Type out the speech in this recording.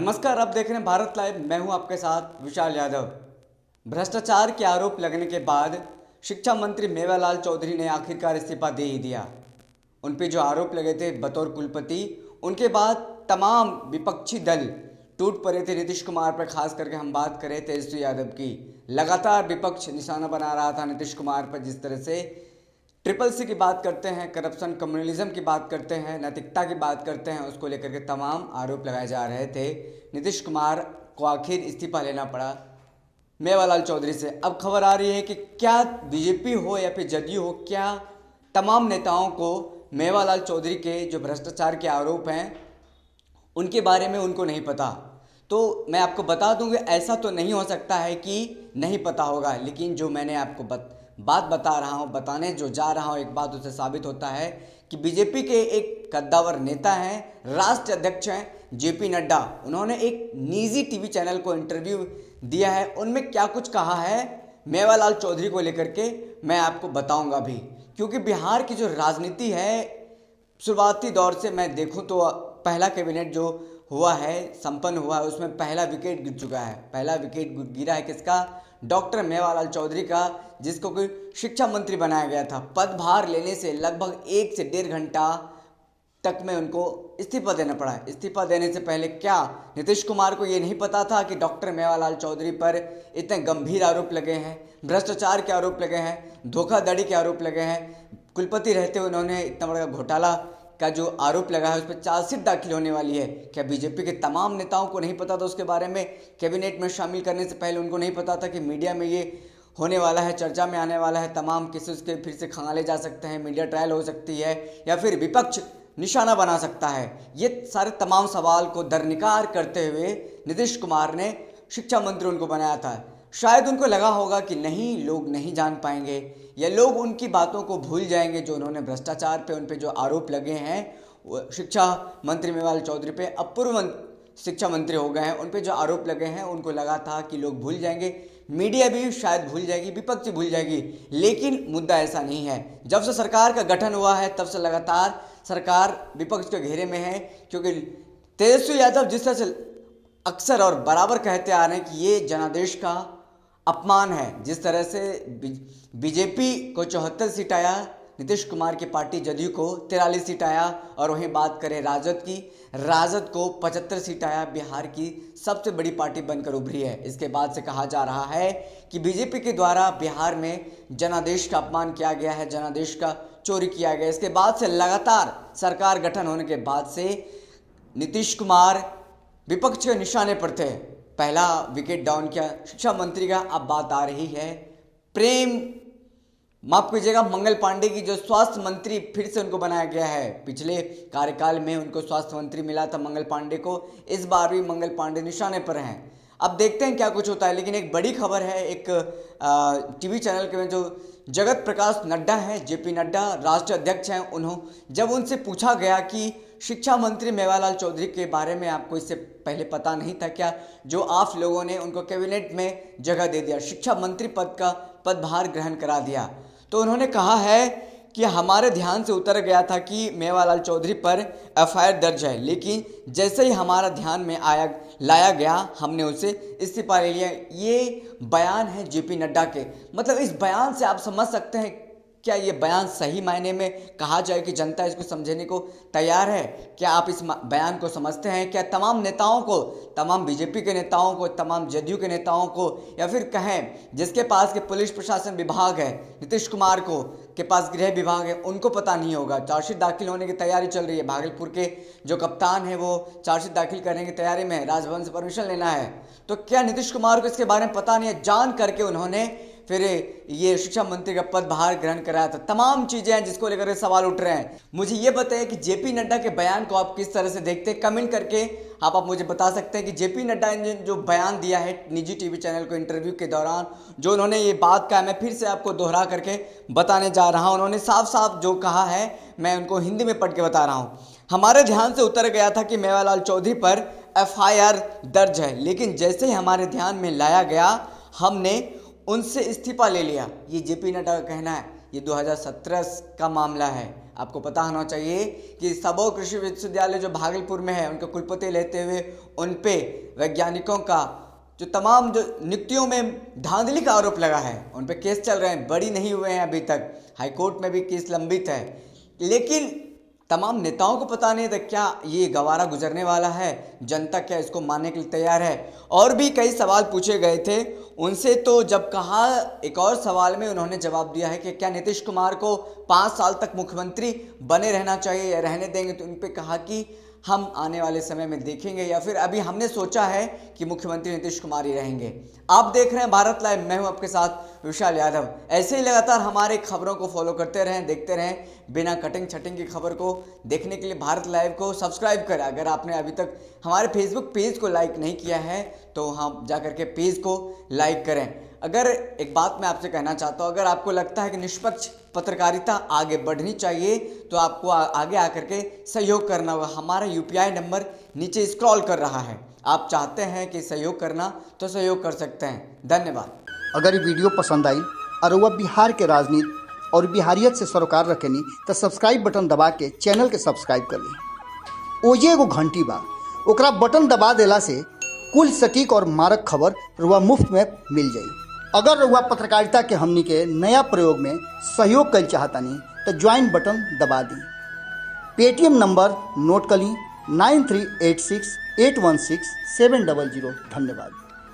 नमस्कार, आप देख रहे हैं भारत लाइव। मैं हूं आपके साथ विशाल यादव। भ्रष्टाचार के आरोप लगने के बाद शिक्षा मंत्री मेवालाल चौधरी ने आखिरकार इस्तीफा दे ही दिया। उन पे जो आरोप लगे थे बतौर कुलपति, उनके बाद तमाम विपक्षी दल टूट पड़े थे। नीतीश कुमार पर खास करके हम बात करें तेजस्वी यादव की, लगातार विपक्ष निशाना बना रहा था नीतीश कुमार पर। जिस तरह से ट्रिपल सी की बात करते हैं, करप्शन, कम्युनलिज्म की बात करते हैं, नैतिकता की बात करते हैं, उसको लेकर के तमाम आरोप लगाए जा रहे थे। नीतीश कुमार को आखिर इस्तीफा लेना पड़ा मेवालाल चौधरी से। अब खबर आ रही है कि क्या बीजेपी हो या फिर जदयू हो, क्या तमाम नेताओं को मेवालाल चौधरी के जो भ्रष्टाचार के आरोप हैं उनके बारे में उनको नहीं पता। तो मैं आपको बता दूं कि ऐसा तो नहीं हो सकता है कि नहीं पता होगा, लेकिन जो मैंने आपको बात बता रहा हूं, बताने जो जा रहा हूं, एक बात उससे साबित होता है कि बीजेपी के एक कद्दावर नेता हैं, राष्ट्रीय अध्यक्ष हैं जेपी नड्डा। उन्होंने एक निजी टीवी चैनल को इंटरव्यू दिया है। उनमें क्या कुछ कहा है मेवालाल चौधरी को लेकर के मैं आपको बताऊंगा भी, क्योंकि बिहार की जो राजनीति है, शुरुआती दौर से मैं देखूं तो पहला कैबिनेट जो हुआ है, संपन्न हुआ है, उसमें पहला विकेट गिर चुका है। पहला विकेट गिरा है किसका? डॉक्टर मेवालाल चौधरी का, जिसको कोई शिक्षा मंत्री बनाया गया था। पदभार लेने से लगभग 1 से 1.5 घंटा तक में उनको इस्तीफा देना पड़ा है। इस्तीफा देने से पहले क्या नीतीश कुमार को ये नहीं पता था कि डॉक्टर मेवालाल चौधरी पर इतने गंभीर आरोप लगे हैं, भ्रष्टाचार के आरोप लगे हैं, धोखाधड़ी के आरोप लगे हैं? कुलपति रहते हुए उन्होंने इतना बड़ा घोटाला का जो आरोप लगा है उस पर चार्जशीट दाखिल होने वाली है। क्या बीजेपी के तमाम नेताओं को नहीं पता था उसके बारे में? कैबिनेट में शामिल करने से पहले उनको नहीं पता था कि मीडिया में ये होने वाला है, चर्चा में आने वाला है, तमाम केसेस के फिर से खंगाले जा सकते हैं, मीडिया ट्रायल हो सकती है या फिर विपक्ष निशाना बना सकता है? ये सारे तमाम सवाल को दरनिकार करते हुए नीतीश कुमार ने शिक्षा मंत्री उनको बनाया था। शायद उनको लगा होगा कि नहीं, लोग नहीं जान पाएंगे या लोग उनकी बातों को भूल जाएंगे जो उन्होंने भ्रष्टाचार पे, उन पे जो आरोप लगे हैं। शिक्षा मंत्री मेवालाल चौधरी पे, अब पूर्व शिक्षा मंत्री हो गए हैं, उन पे जो आरोप लगे हैं उनको लगा था कि लोग भूल जाएंगे, मीडिया भी शायद भूल जाएगी, विपक्ष भूल जाएगी। लेकिन मुद्दा ऐसा नहीं है। जब से सरकार का गठन हुआ है तब से लगातार सरकार विपक्ष के घेरे में है, क्योंकि तेजस्वी यादव जिस तरह से अक्सर और बराबर कहते आ रहे हैं कि ये जनादेश का अपमान है। जिस तरह से बीजेपी को 74 सीट आया, नीतीश कुमार की पार्टी जदयू को 43 सीट आया, और वहीं बात करें राजद की, राजद को 75 सीट आया। बिहार की सबसे बड़ी पार्टी बनकर उभरी है। इसके बाद से कहा जा रहा है कि बीजेपी के द्वारा बिहार में जनादेश का अपमान किया गया है, जनादेश का चोरी किया गया। इसके बाद से लगातार सरकार गठन होने के बाद से नीतीश कुमार विपक्ष के निशाने पर थे। पहला विकेट डाउन किया शिक्षा मंत्री का। अब बात आ रही है माफ कीजिएगा, मंगल पांडे की, जो स्वास्थ्य मंत्री फिर से उनको बनाया गया है। पिछले कार्यकाल में उनको स्वास्थ्य मंत्री मिला था मंगल पांडे को, इस बार भी मंगल पांडे निशाने पर हैं। अब देखते हैं क्या कुछ होता है। लेकिन एक बड़ी खबर है, एक टीवी चैनल के में जो जगत प्रकाश नड्डा हैं, जेपी नड्डा राष्ट्रीय अध्यक्ष हैं, जब उनसे पूछा गया कि शिक्षा मंत्री मेवालाल चौधरी के बारे में आपको इससे पहले पता नहीं था क्या, जो आप लोगों ने उनको कैबिनेट में जगह दे दिया, शिक्षा मंत्री पद का पदभार ग्रहण करा दिया, तो उन्होंने कहा है कि हमारे ध्यान से उतर गया था कि मेवालाल चौधरी पर एफआईआर दर्ज है, लेकिन जैसे ही हमारा ध्यान में लाया गया हमने उसे इस्तीफा ले लिया। ये बयान है जेपी नड्डा के। मतलब इस बयान से आप समझ सकते हैं, क्या ये बयान सही मायने में कहा जाए कि जनता इसको समझने को तैयार है? क्या आप इस बयान को समझते हैं? क्या तमाम नेताओं को, तमाम बीजेपी के नेताओं को, तमाम जदयू के नेताओं को, या फिर कहें जिसके पास के पुलिस प्रशासन विभाग है, नीतीश कुमार को के पास गृह विभाग है, उनको पता नहीं होगा? चार्जशीट दाखिल होने की तैयारी चल रही है। भागलपुर के जो कप्तान है वो चार्जशीट दाखिल करने की तैयारी में है, राजभवन से परमिशन लेना है। तो क्या नीतीश कुमार को इसके बारे में पता नहीं है? जान करके उन्होंने फिर ये शिक्षा मंत्री का पदभार ग्रहण कराया था। तमाम चीजें हैं जिसको लेकर सवाल उठ रहे हैं। मुझे ये बताइए कि जेपी नड्डा के बयान को आप किस तरह से देखते हैं? कमेंट करके आप मुझे बता सकते हैं कि जेपी नड्डा ने जो बयान दिया है निजी टीवी चैनल को इंटरव्यू के दौरान, जो उन्होंने ये बात कहा, मैं फिर से आपको दोहरा करके बताने जा रहा हूँ। उन्होंने साफ साफ जो कहा है मैं उनको हिंदी में पढ़ के बता रहा हूँ। हमारे ध्यान से उतर गया था कि मेवालाल चौधरी पर एफआईआर दर्ज है, लेकिन जैसे ही हमारे ध्यान में लाया गया हमने उनसे इस्तीफा ले लिया। ये जेपी नड्डा का कहना है। ये 2017 का मामला है। आपको पता होना चाहिए कि सबौर कृषि विश्वविद्यालय जो भागलपुर में है, उनके कुलपति लेते हुए उन पे वैज्ञानिकों का जो तमाम जो नियुक्तियों में धांधली का आरोप लगा है, उन पे केस चल रहे हैं, बड़ी नहीं हुए हैं अभी तक, हाईकोर्ट में भी केस लंबित है। लेकिन तमाम नेताओं को पता नहीं था क्या ये गवारा गुजरने वाला है, जनता क्या इसको मानने के लिए तैयार है। और भी कई सवाल पूछे गए थे उनसे, तो जब कहा एक और सवाल में उन्होंने जवाब दिया है कि क्या नीतीश कुमार को 5 साल तक मुख्यमंत्री बने रहना चाहिए या रहने देंगे, तो उन पे कहा कि हम आने वाले समय में देखेंगे या फिर अभी हमने सोचा है कि मुख्यमंत्री नीतीश कुमार ही रहेंगे। आप देख रहे हैं भारत लाइव, मैं हूं आपके साथ विशाल यादव। ऐसे ही लगातार हमारे खबरों को फॉलो करते रहें, देखते रहें, बिना कटिंग छटिंग की खबर को देखने के लिए भारत लाइव को सब्सक्राइब करें। अगर आपने अभी तक हमारे फेसबुक पेज को लाइक नहीं किया है तो हम जा करके पेज को लाइक करें। अगर एक बात मैं आपसे कहना चाहता हूँ, अगर आपको लगता है कि निष्पक्ष पत्रकारिता आगे बढ़नी चाहिए तो आपको आगे आकर के सहयोग करना होगा। हमारा यूपीआई नंबर नीचे स्क्रॉल कर रहा है, आप चाहते हैं कि सहयोग करना तो सहयोग कर सकते हैं। धन्यवाद। अगर ये वीडियो पसंद आई और वह बिहार के राजनीति और बिहारियत से सरोकार रखेनी तो सब्सक्राइब बटन दबा के चैनल के सब्सक्राइब कर ली। ओजे एगो घंटी बा, ओकरा बटन दबा देला से कुल सटीक और मारक खबर रुआ मुफ्त में मिल जाई। अगर रुआ पत्रकारिता के हमनी के नया प्रयोग में सहयोग कर चाहतानी तो ज्वाइन बटन दबा दी। पेटीएम नंबर नोट कर ली 9386816700। धन्यवाद।